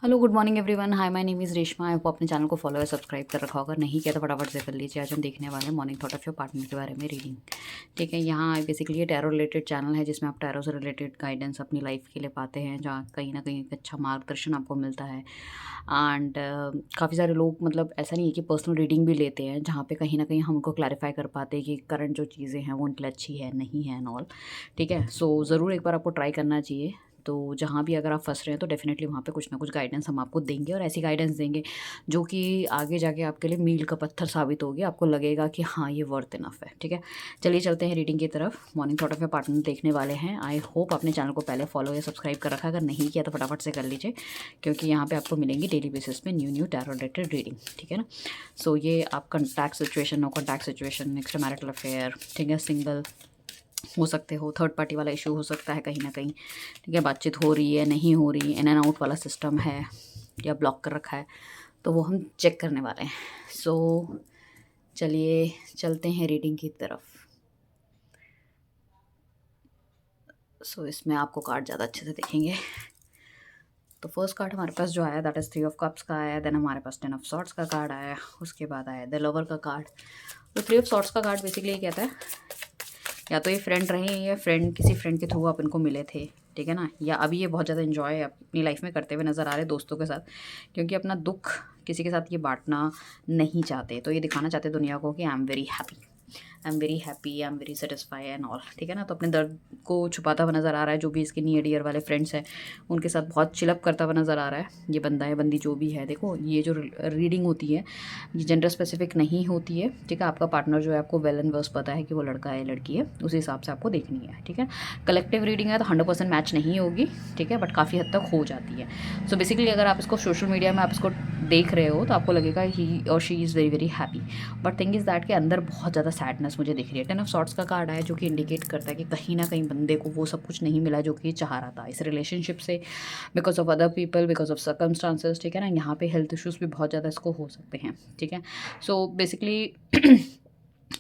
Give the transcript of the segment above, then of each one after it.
Hello good morning everyone. Hi my name is Reshma. आपको अपने channel को फॉलो या सब्सक्राइब कर रखा होगा, नहीं किया तो फटाफट से कर लीजिए। आज हम देखने वाले हैं morning thought of your partner के बारे में रीडिंग। ठीक है, यहाँ बेसिकली ये टैरो रिलेटेड चैनल है जिसमें आप टैरो से रिलेटेड गाइडेंस अपनी लाइफ के लिए पाते हैं, जहाँ कहीं ना कहीं एक अच्छा मार्गदर्शन आपको मिलता है। एंड काफ़ी सारे लोग मतलब ऐसा नहीं है कि पर्सनल रीडिंग भी लेते हैं, जहाँ पे कहीं ना कहीं हम उनको क्लैरिफाई कर पाते हैं कि करंट जो चीज़ें हैं वो उनके लिए अच्छी है नहीं है एंड ऑल। ठीक है, सो ज़रूर एक बार आपको ट्राई करना चाहिए। तो जहाँ भी अगर आप फँस रहे हैं तो डेफ़िनेटली वहाँ पे कुछ ना कुछ गाइडेंस हम आपको देंगे, और ऐसी गाइडेंस देंगे जो कि आगे जाके आपके लिए मील का पत्थर साबित होगी। आपको लगेगा कि हाँ, ये वर्थ इनफ है। ठीक है, चलिए चलते हैं रीडिंग की तरफ। Morning thought of your partner देखने वाले हैं। आई होप अपने चैनल को पहले फॉलो या सब्सक्राइब कर रखा है, अगर नहीं किया तो फटाफट से कर लीजिए, क्योंकि यहाँ पे आपको मिलेंगी डेली बेसिस पे न्यू टैरो रिलेटेड रीडिंग। ठीक है ना। सो ये आप contact situation, no contact situation, extra marital affair, ठीक है, सिंगल हो सकते हो, थर्ड पार्टी वाला इशू हो सकता है कहीं ना कहीं। ठीक है, बातचीत हो रही है नहीं हो रही, इन एंड आउट वाला सिस्टम है या ब्लॉक कर रखा है, तो वो हम चेक करने वाले हैं। सो चलिए चलते हैं रीडिंग की तरफ। सो इसमें आपको कार्ड ज़्यादा अच्छे से दिखेंगे। तो फर्स्ट कार्ड हमारे पास जो आया दैट इज़ 3 ऑफ कप्स का आया। देन हमारे पास 10 ऑफ सॉर्ड्स का कार्ड आया। उसके बाद आया द लवर का कार्ड। तो 3 ऑफ सॉर्ड्स का कार्ड बेसिकली ये कहता है, या तो ये फ्रेंड रहे या फ्रेंड किसी फ्रेंड के थ्रू आप इनको मिले थे, ठीक है ना, या अभी ये बहुत ज़्यादा इन्जॉय अपनी लाइफ में करते हुए नज़र आ रहे हैं दोस्तों के साथ, क्योंकि अपना दुख किसी के साथ ये बांटना नहीं चाहते। तो ये दिखाना चाहते दुनिया को कि I am very happy, I am very happy, I am very satisfy and all. ठीक है ना। तो अपने दर्द को छुपाता हुआ नज़र आ रहा है। जो भी इसके नियर डियर वाले फ्रेंड्स हैं उनके साथ बहुत चिलअप करता हुआ नज़र आ रहा है। ये बंदा है बंदी जो भी है, देखो ये जो रीडिंग होती है ये जेंडर स्पेसिफिक नहीं होती है। ठीक है, आपका पार्टनर जो है आपको वेल एंड वर्स पता है कि वो लड़का है लड़की है, उसी हिसाब से आपको देखनी है। ठीक है, कलेक्टिव रीडिंग है तो 100% मैच नहीं होगी। ठीक है, बट काफ़ी हद तक हो जाती है। सो बेसिकली अगर आप इसको सोशल मीडिया में आप इसको देख रहे हो तो आपको लगेगा ही और she is very very happy, but thing is that के अंदर बहुत ज़्यादा सैडनेस मुझे दिख रही है। 10 ऑफ सॉर्ट्स का कार्ड आया जो कि इंडिकेट करता है कि कहीं ना कहीं बंदे को वो सब कुछ नहीं मिला जो कि चाह रहा था इस रिलेशनशिप से, because of other people, because of circumstances. ठीक है ना, यहाँ पे हेल्थ इश्यूज़ भी बहुत ज़्यादा इसको हो सकते हैं। ठीक है, सो बेसिकली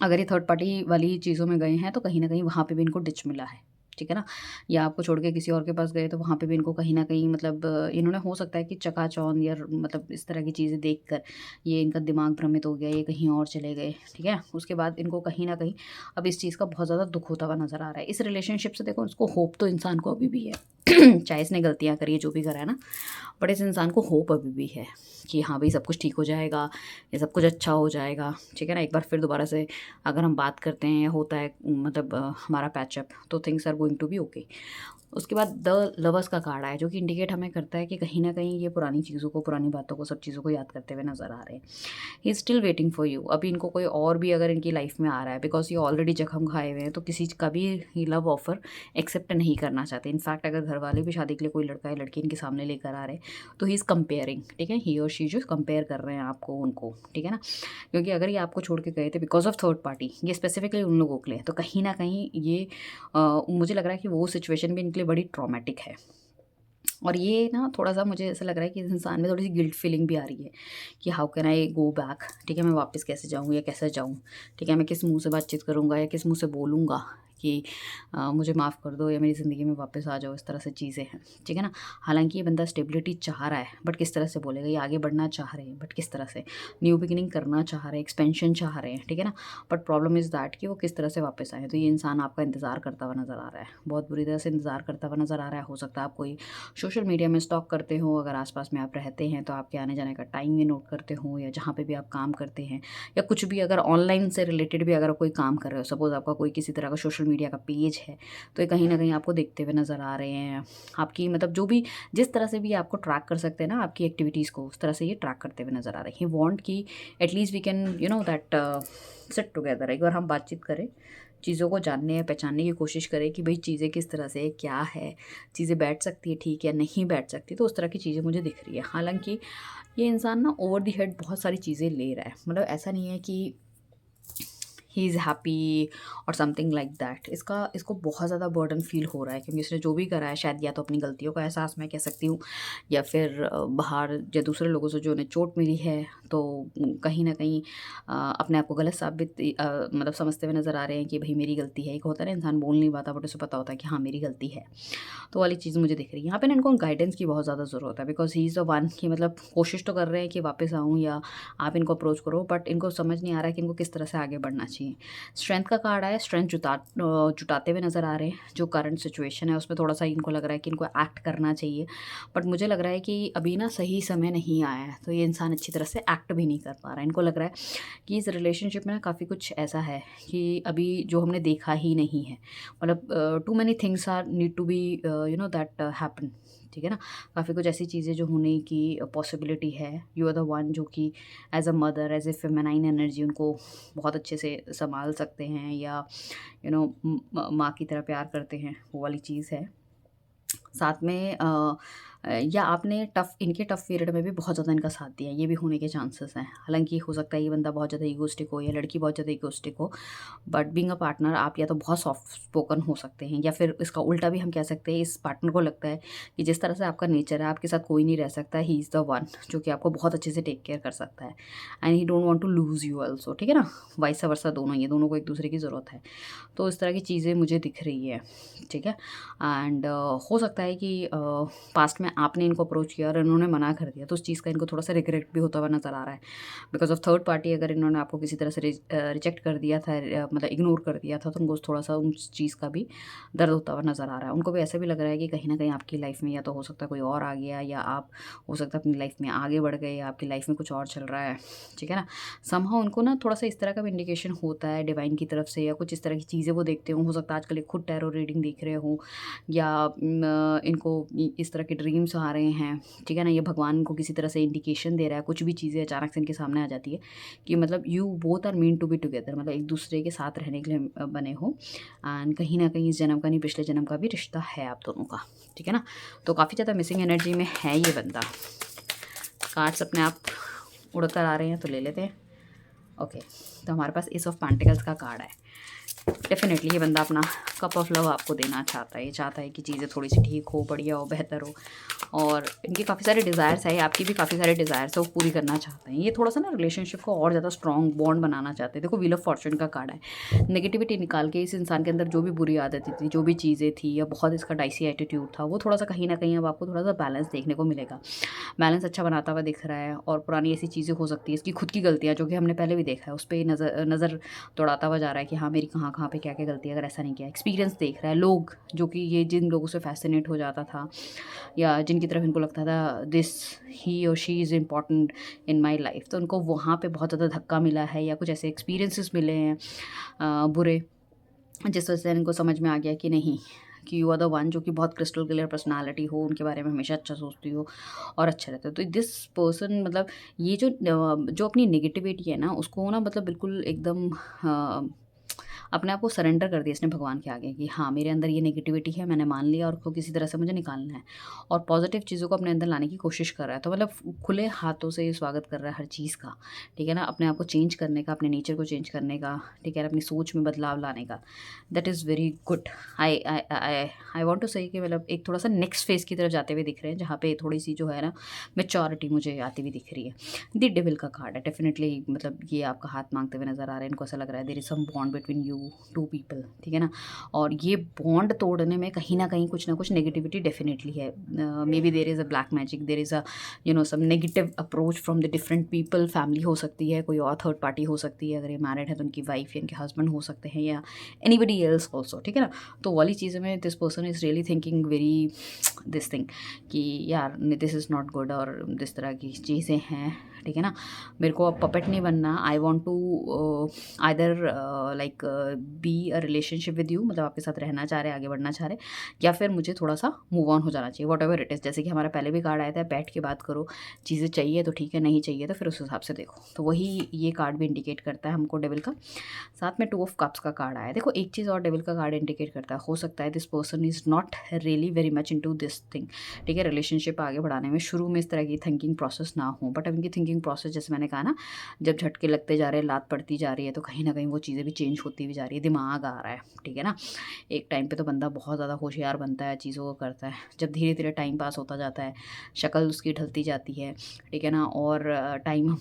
अगर ये थर्ड पार्टी वाली चीज़ों में गए हैं तो कहीं ना कहीं वहाँ पे भी इनको डिच मिला है। ठीक है ना, या आपको छोड़ के किसी और के पास गए तो वहाँ पे भी इनको कहीं ना कहीं मतलब इन्होंने हो सकता है कि चकाचौंध या मतलब इस तरह की चीज़ें देखकर ये इनका दिमाग भ्रमित हो गया, ये कहीं और चले गए। ठीक है, उसके बाद इनको कहीं ना कहीं अब इस चीज़ का बहुत ज़्यादा दुख होता हुआ नज़र आ रहा है इस रिलेशनशिप से। देखो उसको होप तो इंसान को अभी भी है चाहे इसने गलतियाँ करी है जो भी करा है ना, बट इस इंसान को होप अभी भी है कि हाँ भाई सब कुछ ठीक हो जाएगा, ये सब कुछ अच्छा हो जाएगा। ठीक है ना, एक बार फिर दोबारा से अगर हम बात करते हैं होता है मतलब हमारा पैचअप, तो things are going to be okay. उसके बाद द लवर्स का कार्ड आया जो कि इंडिकेट हमें करता है कि कहीं ना कहीं ये पुरानी चीज़ों को, पुरानी बातों को, सब चीज़ों को याद करते हुए नज़र आ रहे हैं। He is still waiting for you. अभी इनको कोई और भी अगर इनकी लाइफ में आ रहा है, बिकॉज ये ऑलरेडी जख्म खाए हुए हैं, तो किसी का भी ही लव ऑफर एक्सेप्ट नहीं करना चाहते। इनफैक्ट अगर घर वाले भी शादी के लिए कोई लड़का या लड़की इनके सामने लेकर आ रहे हैं तो ही इज़ कंपेयरिंग। ठीक है, ही और शी जो कंपेयर कर रहे हैं आपको उनको। ठीक है ना, क्योंकि अगर ये आपको छोड़ के गए थे बिकॉज ऑफ थर्ड पार्टी, ये स्पेसिफिकली उन लोगों के लिए, तो कहीं ना कहीं ये मुझे लग रहा है कि वो सिचुएशन भी इनके लिए बड़ी ट्रॉमेटिक है। और ये ना थोड़ा-सा मुझे ऐसा लग रहा है कि इस इंसान में थोड़ी-सी गिल्ट फीलिंग भी आ रही है कि how can I go back. ठीक है, मैं वापस कैसे जाऊँ या कैसे जाऊँ? ठीक है, मैं किस मुँह से बातचीत करूँगा या किस मुँह से बोलूँगा कि मुझे माफ़ कर दो या मेरी ज़िंदगी में वापस आ जाओ, इस तरह से चीज़ें हैं। ठीक है ना? हालाँकि ये बंदा स्टेबिलिटी चाह रहा है, बट किस तरह से बोलेगा? ये आगे बढ़ना चाह रहे हैं, बट किस तरह से? न्यू बिगिनिंग करना चाह रहे हैं, एक्सपेंशन चाह रहे हैं। ठीक है ना? बट प्रॉब्लम इज़ दैट कि वो किस तरह से वापस आएँ। तो ये इंसान आपका इंतज़ार करता हुआ नज़र आ रहा है, बहुत बुरी तरह से इंतज़ार करता हुआ नज़र आ रहा है। हो सकता है आप कोई सोशल मीडिया में स्टॉक करते हो, अगर आसपास में आप रहते हैं तो आपके आने जाने का टाइम भी नोट करते हो, या जहाँ पे भी आप काम करते हैं या कुछ भी अगर ऑनलाइन से रिलेटेड भी अगर कोई काम कर रहे हो, सपोज़ आपका कोई किसी तरह का सोशल मीडिया का पेज है, तो ये कहीं ना कहीं आपको देखते हुए नज़र आ रहे हैं। आपकी मतलब जो भी जिस तरह से भी आपको ट्रैक कर सकते हैं ना आपकी एक्टिविटीज़ को, उस तरह से ये ट्रैक करते हुए नज़र आ रहे हैं। वॉन्ट की at least we can that sit together, एक बार हम बातचीत करें, चीज़ों को जानने या पहचानने की कोशिश करें कि भाई चीज़ें किस तरह से क्या है, चीज़ें बैठ सकती है ठीक या नहीं बैठ सकती। तो उस तरह की चीज़ें मुझे दिख रही है। हालांकि ये इंसान ना ओवर द हेड बहुत सारी चीज़ें ले रहा है, मतलब ऐसा नहीं है कि ही इज़ हैप्पी और समथिंग लाइक दैट। इसको बहुत ज़्यादा बर्डन फील हो रहा है, क्योंकि इसने जो भी करा है शायद या तो अपनी गलतियों का एहसास मैं कह सकती हूँ, या फिर बाहर या दूसरे लोगों से जो उन्हें चोट मिली है, तो कहीं न कहीं अपने आप को गलत साबित मतलब समझते हुए नज़र आ रहे हैं कि भई मेरी गलती है। एक होता है ना, इंसान बोल नहीं पाता बट उसे पता होता है कि हाँ, मेरी गलती है। तो वाली चीज़ मुझे दिख रही है। यहाँ पे ना इनको गाइडेंस की बहुत ज़्यादा ज़रूरत है, because he is the one कि मतलब कोशिश तो कर रहे हैं कि वापस आऊँ या आप इनको अप्रोच करो, बट इनको समझ नहीं आ रहा है कि इनको किस तरह से आगे बढ़ना चाहिए। स्ट्रेंथ का कार्ड आया, स्ट्रेंथ जुटाते हुए नज़र आ रहे हैं। जो करंट सिचुएशन है उसमें थोड़ा-सा इनको लग रहा है कि इनको एक्ट करना चाहिए, बट मुझे लग रहा है कि अभी ना सही समय नहीं आया है, तो ये इंसान अच्छी तरह से एक्ट भी नहीं कर पा रहा है। इनको लग रहा है कि इस रिलेशनशिप में ना काफ़ी कुछ ऐसा है कि अभी जो हमने देखा ही नहीं है। मतलब too many things are need to be that happen, ठीक है ना? काफ़ी कुछ ऐसी चीज़ें जो होने की पॉसिबिलिटी है। यू आर द वन जो कि as a mother, as a feminine energy उनको बहुत अच्छे से सँभाल सकते हैं, या माँ की तरह प्यार करते हैं, वो वाली चीज़ है। साथ में या आपने इनके टफ़ पीरियड में भी बहुत ज़्यादा इनका साथ दिया, ये भी होने के चांसेस हैं। हालाँकि हो सकता है ये बंदा बहुत ज़्यादा ईगोइस्टिक हो या लड़की बहुत ज़्यादा ईगोइस्टिक हो, बट बीइंग अ पार्टनर आप या तो बहुत सॉफ्ट स्पोकन हो सकते हैं, या फिर इसका उल्टा भी हम कह सकते हैं, इस पार्टनर को लगता है कि जिस तरह से आपका नेचर है, आपके साथ कोई नहीं रह सकता, ही इज़ द वन जो कि आपको बहुत अच्छे से टेक केयर कर सकता है, and he don't want to lose you also, ठीक है ना? वाइस वर्सा दोनों ही है, दोनों को एक-दूसरे की ज़रूरत है। तो इस तरह की चीज़ें मुझे दिख रही है, ठीक है? एंड हो सकता है कि पास्ट में आपने इनको अप्रोच किया और इन्होंने मना कर दिया, तो उस चीज़ का इनको थोड़ा-सा रिग्रेट भी होता हुआ नज़र आ रहा है। बिकॉज़ ऑफ थर्ड पार्टी अगर इन्होंने आपको किसी तरह से रिजेक्ट कर दिया था, मतलब इग्नोर कर दिया था, तो उनको थोड़ा-सा उस चीज़ का भी दर्द होता हुआ नज़र आ रहा है। उनको भी ऐसा भी लग रहा है कि कहीं न कहीं आपकी लाइफ़ में या तो हो सकता है कोई और आ गया, या आप हो सकता है अपनी लाइफ़ में आगे बढ़ गए, या आपकी लाइफ़ में कुछ और चल रहा है, ठीक है ना? समहाउ उनको ना थोड़ा-सा इस तरह का भी इंडिकेशन होता है डिवाइन की तरफ से, या कुछ इस तरह की चीज़ें वो देखते हो सकता है आजकल एक खुद टैरो रीडिंग देख रहे हो, या इनको इस तरह के ड्रीम्स आ रहे हैं, ठीक है ना? ये भगवान को किसी तरह से इंडिकेशन दे रहा है, कुछ भी चीज़ें अचानक से इनके सामने आ जाती है कि मतलब you both are mean to be together, मतलब एक दूसरे के साथ रहने के लिए बने हो, एंड कहीं न कहीं इस जन्म का नहीं पिछले जन्म का भी रिश्ता है आप दोनों का, ठीक है ना? तो काफ़ी ज़्यादा मिसिंग एनर्जी में है ये बंदा। कार्ड्स अपने आप उड़कर आ रहे हैं तो ले लेते हैं। ओके, तो हमारे पास एस ऑफ पेंटिकल्स का कार्ड है। डेफ़िनेटली ये बंदा अपना कप ऑफ लव आपको देना चाहता है। ये चाहता है कि चीज़ें थोड़ी-सी ठीक हो, बढ़िया हो, बेहतर हो, और इनके काफ़ी सारे डिज़ायर्स हैं, आपकी भी काफ़ी सारे डिज़ायर्स हैं, वो पूरी करना चाहते हैं। ये थोड़ा-सा ना रिलेशनशिप को और ज़्यादा स्ट्रॉन्ग बॉन्ड बनाना चाहते हैं। देखो, व्हील ऑफ फॉर्च्यून का कार्ड है। नेगेटिविटी निकाल के इस इंसान के अंदर जो भी बुरी आदतें थी, जो भी चीज़ें थी, या बहुत इसका डाइसी एटीट्यूड था, वो थोड़ा-सा कहीं न कहीं अब आपको थोड़ा-सा बैलेंस देखने को मिलेगा। बैलेंस अच्छा बनाता हुआ दिख रहा है, और पुरानी ऐसी चीज़ें हो सकती है, इसकी खुद की गलतियाँ जो कि हमने पहले भी देखा है, उस पे नज़र दौड़ाता हुआ जा रहा है कि हाँ, मेरी कहाँ-कहाँ पे क्या-क्या गलती है, अगर ऐसा नहीं किया। एक्सपीरियंस देख रहा है, लोग जो कि ये जिन लोगों से फ़ैसिनेट हो जाता था, या जिनकी तरफ इनको लगता था दिस ही और she is important in my life, तो उनको वहाँ पे बहुत ज़्यादा धक्का मिला है, या कुछ ऐसे एक्सपीरियंसेस मिले हैं बुरे, जिस वजह से इनको समझ में आ गया कि नहीं, कि यू आर द वन जो कि बहुत क्रिस्टल क्लियर पर्सनालिटी हो, उनके बारे में हमेशा अच्छा सोचती हो और अच्छा रहता है। तो दिस पर्सन मतलब ये जो अपनी नेगेटिविटी है ना, उसको ना मतलब बिल्कुल एकदम अपने आप को सरेंडर कर दिया इसने भगवान के आगे कि हाँ, मेरे अंदर ये नेगेटिविटी है, मैंने मान लिया, और उसको किसी तरह से मुझे निकालना है, और पॉजिटिव चीज़ों को अपने अंदर लाने की कोशिश कर रहा है। तो मतलब खुले हाथों से स्वागत कर रहा है हर चीज़ का, ठीक है ना? अपने आप को चेंज करने का, अपने नेचर को चेंज करने का, ठीक है ना? अपनी सोच में बदलाव लाने का। That is very good. I I I I want to say कि मतलब एक थोड़ा-सा नेक्स्ट फेज़ की तरफ जाते हुए दिख रहे हैं, जहाँ पे थोड़ी-सी जो है ना मैच्योरिटी मुझे आती हुई दिख रही है। द डेविल का कार्ड है, डेफिनिटली मतलब ये आपका हाथ माँगते हुए नज़र आ रहे हैं। इनको ऐसा लग रहा है there is some bond between you two people, ठीक है ना? और ये बॉन्ड तोड़ने में कहीं न कहीं कुछ ना कुछ नेगेटिविटी डेफिनिटली है। Maybe there is a black magic, there is a some negative approach from the different people. Family हो सकती है, कोई और थर्ड पार्टी हो सकती है, अगर ये मैरिड है तो उनकी वाइफ या उनके हस्बैंड हो सकते हैं, या एनीबडी एल्स ऑल्सो, ठीक है ना? तो वाली चीज़ों में this person is really thinking very this thing कि यार दिस इज़ नॉट गुड, और जिस तरह की चीज़ें हैं, ठीक है ना? मेरे को अब पपेट नहीं बनना। I want to either like be a relationship with you, मतलब आपके साथ रहना चाह रहे हैं, आगे बढ़ना चाह रहे हैं, या फिर मुझे थोड़ा सा मूव ऑन हो जाना चाहिए, वॉट एवर इट इज़। जैसे कि हमारा पहले भी कार्ड आया था, बैठ के बात करो, चीज़ें चाहिए तो ठीक है, नहीं चाहिए तो फिर उस हिसाब से देखो। तो वही ये कार्ड भी इंडिकेट करता है हमको डेविल का। साथ में 2 ऑफ कप्स का कार्ड आया है। देखो एक चीज़ और डेविल का कार्ड इंडिकेट करता है, हो सकता है this person is not really very much into this thing, ठीक है, रिलेशनशिप आगे बढ़ाने में शुरू में इस तरह की थिंकिंग प्रोसेस ना हो, बट अब इनकी थिंकिंग प्रोसेस, जैसे मैंने कहा ना, जब झटके लगते जा रहे हैं, लात पड़ती जा रही है, तो कहीं ना कहीं वो चीज़ें भी चेंज होती भी जा रही है, दिमाग आ रहा है, ठीक है ना। एक टाइम पे तो बंदा बहुत ज़्यादा होशियार बनता है, चीज़ों को करता है, जब धीरे धीरे टाइम पास होता जाता है, शक्ल उसकी ढलती जाती है, ठीक है ना, और टाइम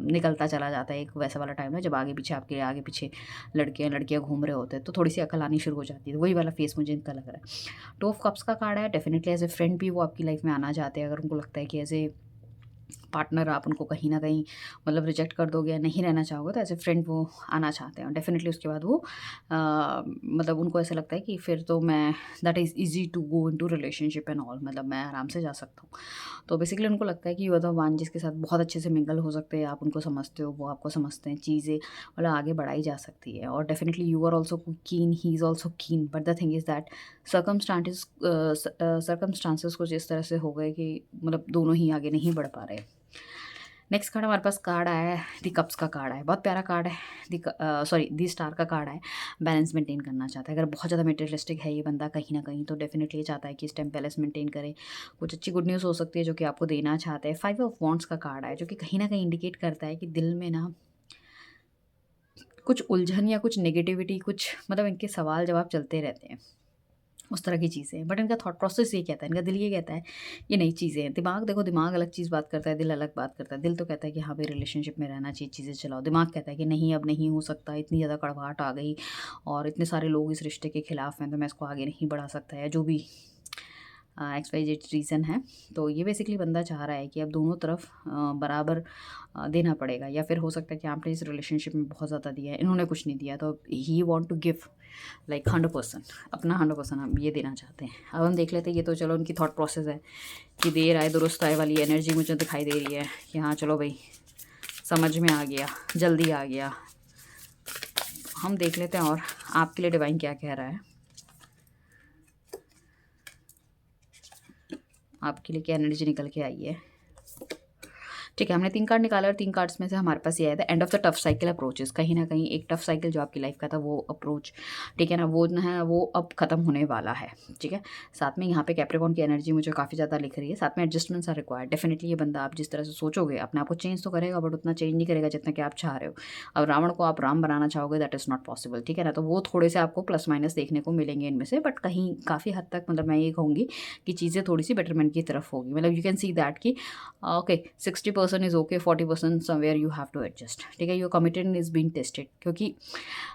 निकलता चला जाता है, एक वैसा वाला टाइम है जब आगे पीछे आपके आगे पीछे लड़कियाँ घूम रहे होते हैं, तो थोड़ी सी अकल आनी शुरू हो जाती है, वही वाला फेस मुझे इनका लग रहा है। 2 ऑफ कप्स का कार्ड है, डेफिनेटली एज ए फ्रेंड भी वो आपकी लाइफ में आना चाहते हैं, अगर उनको लगता है कि एज ए पार्टनर आप उनको कहीं न कहीं मतलब रिजेक्ट कर दोगे या नहीं रहना चाहोगे, तो एज़ ए फ्रेंड वो आना चाहते हैं, और डेफ़िनेटली उसके बाद वो मतलब उनको ऐसा लगता है कि फिर तो मैं that is easy to go into relationship and all, मतलब मैं आराम से जा सकता हूँ। तो बेसिकली उनको लगता है कि यू आर द वन जिसके साथ बहुत अच्छे से मिंगल हो सकते हैं, आप उनको समझते हो, वो आपको समझते हैं, चीज़ें मतलब आगे बढ़ाई जा सकती है, और डेफ़िनेटली यू आर ऑल्सो कीन, ही इज़ ऑल्सो कीन, but the thing is that circumstances कुछ इस तरह से हो गए कि मतलब दोनों ही आगे नहीं बढ़ पा रहे। नेक्स्ट कार्ड हमारे पास कार्ड आया है, दी कप्स का कार्ड है, बहुत प्यारा कार्ड है। दी स्टार का कार्ड है। बैलेंस मेंटेन करना चाहता है, अगर बहुत ज़्यादा मटेरियलिस्टिक है ये बंदा कहीं ना कहीं, तो डेफिनेटली ये चाहता है कि इस टाइम बैलेंस मेंटेन करे। कुछ अच्छी गुड न्यूज़ हो सकती है जो कि आपको देना चाहते हैं। 5 ऑफ वॉन्ट्स का कार्ड है, जो कि कहीं ना कहीं इंडिकेट करता है कि दिल में ना कुछ उलझन या कुछ नेगेटिविटी, कुछ मतलब इनके सवाल जवाब चलते रहते हैं, उस तरह की चीज़ें हैं। बट इनका थॉट प्रोसेस ये कहता है, इनका दिल ये कहता है ये नई चीज़ें हैं। दिमाग देखो, दिमाग अलग चीज़ बात करता है, दिल अलग बात करता है। दिल तो कहता है कि हाँ भाई रिलेशनशिप में रहना चाहिए, चीज़ें चलाओ। दिमाग कहता है कि नहीं, अब नहीं हो सकता, इतनी ज़्यादा कड़वाहट आ गई और इतने सारे लोग इस रिश्ते के खिलाफ हैं, तो मैं इसको आगे नहीं बढ़ा सकता, या जो भी XYZ रीज़न है। तो ये बेसिकली बंदा चाह रहा है कि अब दोनों तरफ बराबर देना पड़ेगा, या फिर हो सकता है कि आपने इस रिलेशनशिप में बहुत ज़्यादा दिया है, इन्होंने कुछ नहीं दिया, तो he want to give like 100%, अपना 100% हम ये देना चाहते हैं। अब हम देख लेते हैं, ये तो चलो उनकी थॉट प्रोसेस है कि देर आए दुरुस्त आए वाली एनर्जी मुझे दिखाई दे रही है कि हाँ चलो भाई समझ में आ गया, जल्दी आ गया। हम देख लेते हैं और आपके लिए डिवाइन क्या कह रहा है, आपके लिए क्या एनर्जी निकल के आई है। ठीक है, हमने 3 कार्ड निकाला और 3 कार्ड्स में से हमारे पास ये आया था, end of the tough cycle approaches. कहीं ना कहीं एक टफ साइकिल जो आपकी लाइफ का था वो अप्रोच, ठीक है ना, वो ना है वो अब खत्म होने वाला है, ठीक है। साथ में यहाँ पे कैप्रिकॉर्न की एनर्जी मुझे काफ़ी ज़्यादा लिख रही है। साथ में एडजस्टमेंट्स आर रिक्वायर्ड। डेफिनेटली ये बंदा आप जिस तरह से सोचोगे अपने आप को चेंज तो करेगा, बट उतना चेंज नहीं करेगा जितना कि आप चाह रहे हो। अब रावण को आप राम बनाना चाहोगे, दैट इज़ नॉट पॉसिबल, ठीक है ना। तो वो थोड़े से आपको प्लस माइनस देखने को मिलेंगे इनमें से, बट कहीं काफ़ी हद तक मतलब मैं ये कहूँगी कि चीज़ें थोड़ी सी बेटरमेंट की तरफ होगी। मतलब यू कैन सी दैट कि okay 60% is okay, 40% somewhere you have to adjust, ठीक है। Your committed is being tested, क्योंकि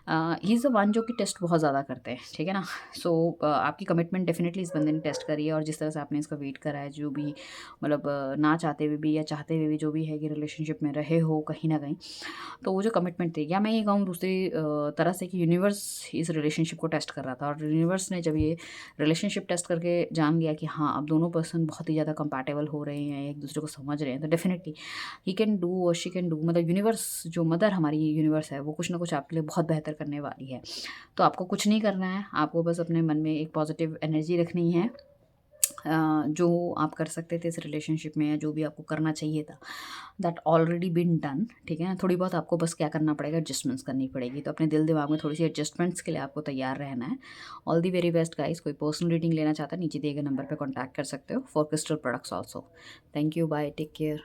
ही इज़ द वन जो कि टेस्ट बहुत ज़्यादा करते हैं, ठीक है ना। सो आपकी कमिटमेंट डेफिनेटली इस बंदे ने टेस्ट करी है, और जिस तरह से आपने इसका वेट करा है, जो भी मतलब ना चाहते हुए भी या चाहते हुए भी जो भी है कि रिलेशनशिप में रहे हो कहीं ना कहीं, तो वो जो कमिटमेंट थी, या मैं ये कहूँ दूसरी तरह से कि यूनिवर्स इस रिलेशनशिप को टेस्ट कर रहा था, और यूनिवर्स ने जब ये रिलेशनशिप टेस्ट करके जान गया कि हाँ अब दोनों पर्सन बहुत ही ज़्यादा कंपैटिबल हो रहे हैं, एक दूसरे को समझ रहे हैं, तो डेफिनेटली ही कैन डू और शी कैन डू, मतलब यूनिवर्स जो मदर हमारी यूनिवर्स है वो कुछ ना कुछ आपके लिए बहुत बेहतर करने वाली है। तो आपको कुछ नहीं करना है, आपको बस अपने मन में एक पॉजिटिव एनर्जी रखनी है। जो आप कर सकते थे इस रिलेशनशिप में, या जो भी आपको करना चाहिए था, दैट ऑलरेडी बिन डन, ठीक है ना। थोड़ी बहुत आपको बस क्या करना पड़ेगा, एडजस्टमेंट्स करनी पड़ेगी। तो अपने दिल दिमाग में थोड़ी सी एडजस्टमेंट्स के लिए आपको तैयार रहना है। All the very best guys. कोई पर्सनल रीडिंग लेना चाहता है, नीचे दिए गए नंबर पर कॉन्टैक्ट कर सकते हो, for crystal products also. Thank you, bye, take care.